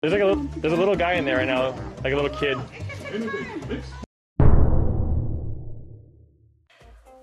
There's a little guy in there right now, like a little kid.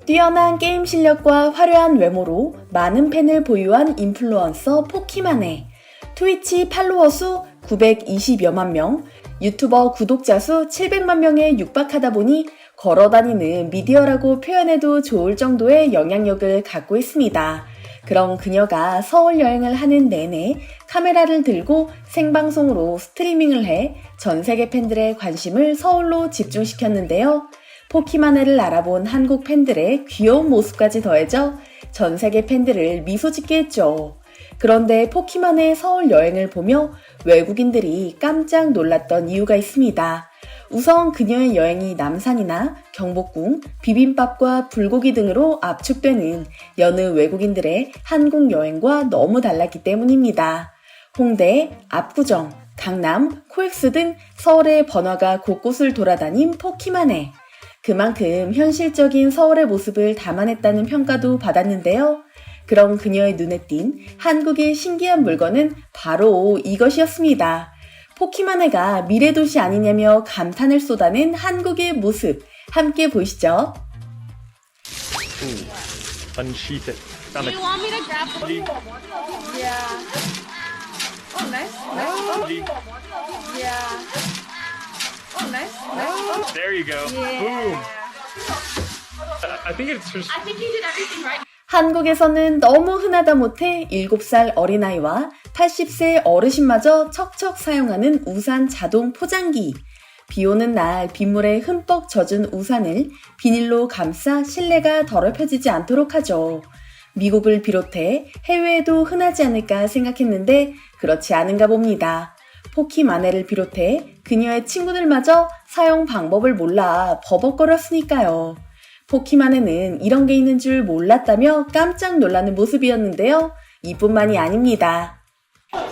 뛰어난 게임 실력과 화려한 외모로 많은 팬을 보유한 인플루언서 포키마네. 트위치 팔로워 수 920여만 명, 유튜버 구독자 수 700만 명에 육박하다 보니 걸어다니는 미디어라고 표현해도 좋을 정도의 영향력을 갖고 있습니다. 그럼 그녀가 서울 여행을 하는 내내 카메라를 들고 생방송으로 스트리밍을 해 전 세계 팬들의 관심을 서울로 집중시켰는데요. 포키마네를 알아본 한국 팬들의 귀여운 모습까지 더해져 전 세계 팬들을 미소 짓게 했죠. 그런데 포키마네의 서울 여행을 보며 외국인들이 깜짝 놀랐던 이유가 있습니다. 우선 그녀의 여행이 남산이나 경복궁, 비빔밥과 불고기 등으로 압축되는 여느 외국인들의 한국 여행과 너무 달랐기 때문입니다. 홍대, 압구정, 강남, 코엑스 등 서울의 번화가 곳곳을 돌아다닌 포키마네. 그만큼 현실적인 서울의 모습을 담아냈다는 평가도 받았는데요. 그럼 그녀의 눈에 띈 한국의 신기한 물건은 바로 이것이었습니다. 포키마네가 미래도시 아니냐며 감탄을 쏟아낸 한국의 모습, 함께 보시죠. Unsheath it. Do you want me to grab the Yeah. Oh, nice. Yeah. Oh, nice. There you go. Yeah. Boom. I think it's just. I think you did everything right. 한국에서는 너무 흔하다 못해 7살 어린아이와 80세 어르신마저 척척 사용하는 우산 자동 포장기. 비 오는 날 빗물에 흠뻑 젖은 우산을 비닐로 감싸 실내가 더럽혀지지 않도록 하죠. 미국을 비롯해 해외에도 흔하지 않을까 생각했는데 그렇지 않은가 봅니다. 포키마네를 비롯해 그녀의 친구들마저 사용 방법을 몰라 버벅거렸으니까요. 포키마네는 이런 게 있는 줄 몰랐다며 깜짝 놀라는 모습이었는데요. 이뿐만이 아닙니다.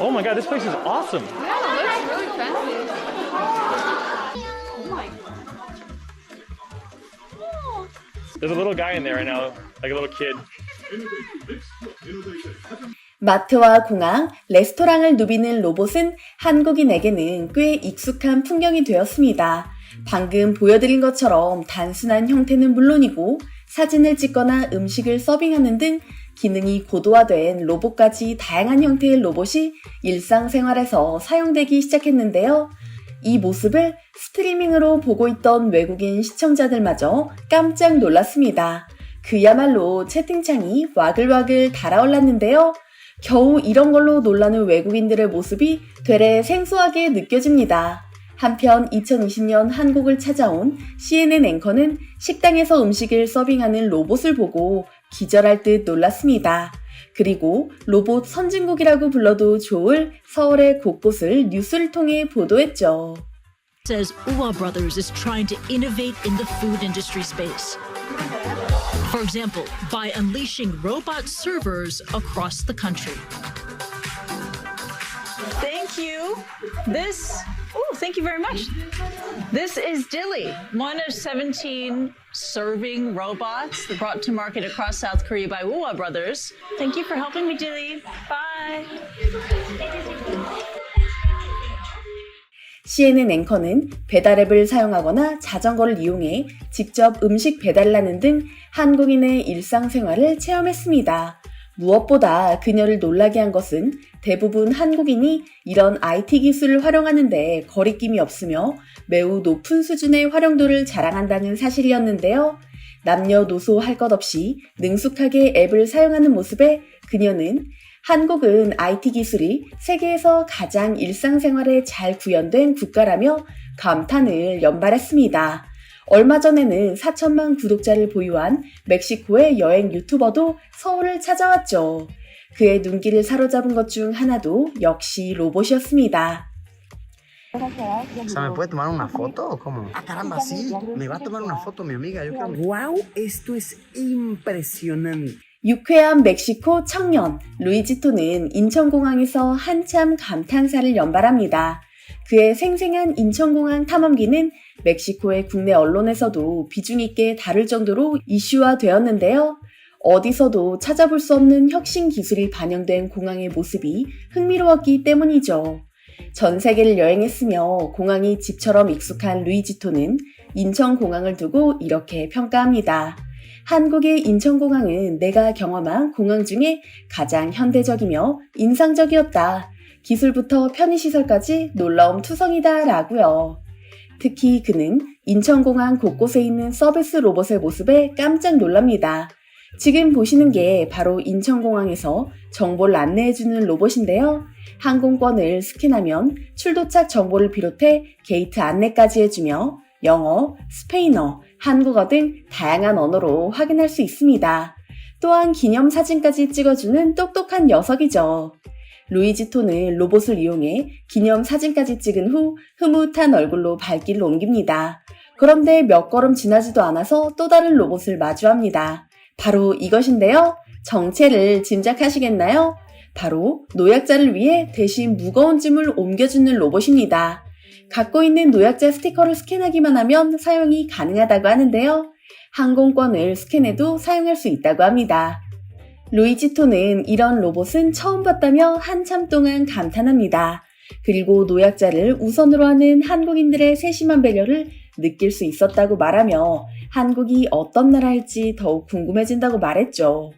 Oh my god, this place is awesome. Yeah, it looks really fancy. Oh my god. There's a little guy in there right now, like a little kid. 마트와 공항, 레스토랑을 누비는 로봇은 한국인에게는 꽤 익숙한 풍경이 되었습니다. 방금 보여드린 것처럼 단순한 형태는 물론이고 사진을 찍거나 음식을 서빙하는 등 기능이 고도화된 로봇까지 다양한 형태의 로봇이 일상생활에서 사용되기 시작했는데요. 이 모습을 스트리밍으로 보고 있던 외국인 시청자들마저 깜짝 놀랐습니다. 그야말로 채팅창이 와글와글 달아올랐는데요. 겨우 이런 걸로 놀라는 외국인들의 모습이 되레 생소하게 느껴집니다. 한편 2020년 한국을 찾아온 CNN 앵커는 식당에서 음식을 서빙하는 로봇을 보고 기절할 듯 놀랐습니다. 그리고 로봇 선진국이라고 불러도 좋을 서울의 곳곳을 뉴스를 통해 보도했죠. Says Uwa Brothers is trying to innovate in the food industry space. For example, by unleashing robot servers across the country. Thank you. Thank you very much. This is Dilly, one of 17 serving robots brought to market across South Korea by Uwa Brothers. Thank you for helping me, Dilly. Bye. CNN 앵커는 배달앱을 사용하거나 자전거를 이용해 직접 음식 배달을 하는 등 한국인의 일상생활을 체험했습니다. 무엇보다 그녀를 놀라게 한 것은 대부분 한국인이 이런 IT 기술을 활용하는데 거리낌이 없으며 매우 높은 수준의 활용도를 자랑한다는 사실이었는데요. 남녀노소 할 것 없이 능숙하게 앱을 사용하는 모습에 그녀는 한국은 IT 기술이 세계에서 가장 일상생활에 잘 구현된 국가라며 감탄을 연발했습니다. 얼마 전에는 4천만 구독자를 보유한 멕시코의 여행 유튜버도 서울을 찾아왔죠. 그의 눈길을 사로잡은 것 중 하나도 역시 로봇이었습니다. O sea, ¿me puede tomar una foto o cómo? Ah, caramba, sí. Me va a tomar una foto mi amiga. Yo creo. ¡Wow! Esto es impresionante. 유쾌한 멕시코 청년 루이지토는 인천공항에서 한참 감탄사를 연발합니다. 그의 생생한 인천공항 탐험기는 멕시코의 국내 언론에서도 비중 있게 다룰 정도로 이슈화되었는데요. 어디서도 찾아볼 수 없는 혁신 기술이 반영된 공항의 모습이 흥미로웠기 때문이죠. 전 세계를 여행했으며 공항이 집처럼 익숙한 루이지토는 인천공항을 두고 이렇게 평가합니다. 한국의 인천공항은 내가 경험한 공항 중에 가장 현대적이며 인상적이었다. 기술부터 편의시설까지 놀라움 투성이다 라고요. 특히 그는 인천공항 곳곳에 있는 서비스 로봇의 모습에 깜짝 놀랍니다. 지금 보시는 게 바로 인천공항에서 정보를 안내해주는 로봇인데요. 항공권을 스캔하면 출도착 정보를 비롯해 게이트 안내까지 해주며 영어, 스페인어, 한국어 등 다양한 언어로 확인할 수 있습니다. 또한 기념사진까지 찍어주는 똑똑한 녀석이죠. 루이지토는 로봇을 이용해 기념사진까지 찍은 후 흐뭇한 얼굴로 발길을 옮깁니다. 그런데 몇 걸음 지나지도 않아서 또 다른 로봇을 마주합니다. 바로 이것인데요. 정체를 짐작하시겠나요? 바로 노약자를 위해 대신 무거운 짐을 옮겨주는 로봇입니다. 갖고 있는 노약자 스티커를 스캔하기만 하면 사용이 가능하다고 하는데요. 항공권을 스캔해도 사용할 수 있다고 합니다. 루이지토는 이런 로봇은 처음 봤다며 한참 동안 감탄합니다. 그리고 노약자를 우선으로 하는 한국인들의 세심한 배려를 느낄 수 있었다고 말하며 한국이 어떤 나라일지 더욱 궁금해진다고 말했죠.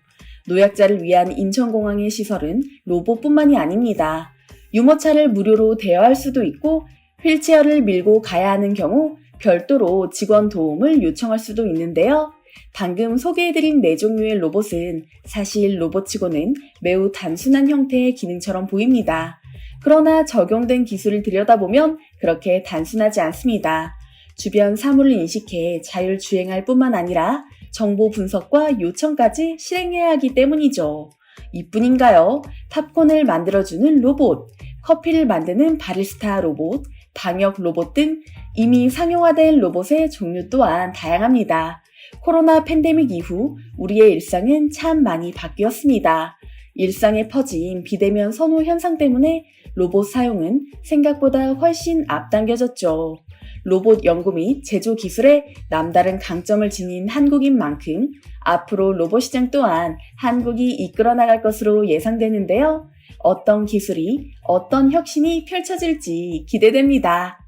노약자를 위한 인천공항의 시설은 로봇뿐만이 아닙니다. 유모차를 무료로 대여할 수도 있고 휠체어를 밀고 가야 하는 경우 별도로 직원 도움을 요청할 수도 있는데요. 방금 소개해드린 4종류의 로봇은 사실 로봇치고는 매우 단순한 형태의 기능처럼 보입니다. 그러나 적용된 기술을 들여다보면 그렇게 단순하지 않습니다. 주변 사물을 인식해 자율주행할 뿐만 아니라 정보 분석과 요청까지 실행해야 하기 때문이죠. 이뿐인가요? 팝콘을 만들어주는 로봇, 커피를 만드는 바리스타 로봇, 방역 로봇 등 이미 상용화된 로봇의 종류 또한 다양합니다. 코로나 팬데믹 이후 우리의 일상은 참 많이 바뀌었습니다. 일상에 퍼진 비대면 선호 현상 때문에 로봇 사용은 생각보다 훨씬 앞당겨졌죠. 로봇 연구 및 제조 기술에 남다른 강점을 지닌 한국인 만큼 앞으로 로봇 시장 또한 한국이 이끌어 나갈 것으로 예상되는데요. 어떤 기술이, 어떤 혁신이 펼쳐질지 기대됩니다.